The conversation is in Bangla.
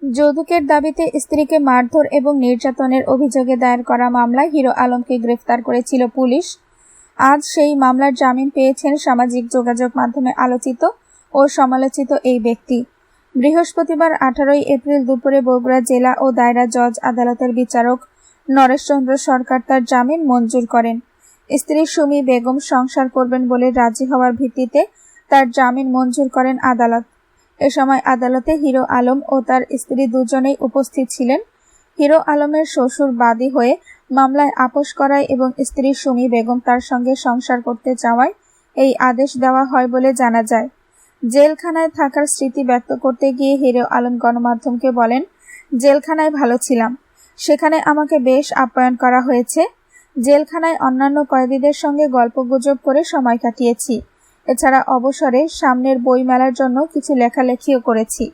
যৌতুকের দাবিতে স্ত্রীকে মারধর এবং নির্যাতনের অভিযোগে দায়ের করা মামলায় হিরো আলমকে গ্রেফতার করেছিল পুলিশ। আজ সেই মামলার জামিন পেয়েছেন সামাজিক যোগাযোগ মাধ্যমে আলোচিত ও সমালোচিত এই ব্যক্তি। বৃহস্পতিবার 18 এপ্রিল দুপুরে বগুড়া জেলা ও দায়রা জজ আদালতের বিচারক নরেশচন্দ্র সরকার তার জামিন মঞ্জুর করেন। স্ত্রী সুমি বেগম সংসার করবেন বলে রাজি হওয়ার ভিত্তিতে তার জামিন মঞ্জুর করেন আদালত। এ সময় আদালতে হিরো আলম ও তার স্ত্রী দুজনেই উপস্থিত ছিলেন। হিরো আলমের শ্বশুর বাদী হয়ে মামলায় আপোষ করায় এবং স্ত্রী সুমি বেগম তার সঙ্গে সংসার করতে চাওয়ায় এই আদেশ দেওয়া হয় বলে জানা যায়। জেলখানায় থাকার স্মৃতি ব্যক্ত করতে গিয়ে হিরো আলম গণমাধ্যমকে বলেন, জেলখানায় ভালো ছিলাম, সেখানে আমাকে বেশ আপ্যায়ন করা হয়েছে। জেলখানায় অন্যান্য কয়েদিদের সঙ্গে গল্পগুজব করে সময় কাটিয়েছি। এছাড়া অবসরে সামনের বইমেলার জন্য কিছু লেখালেখিও করেছি।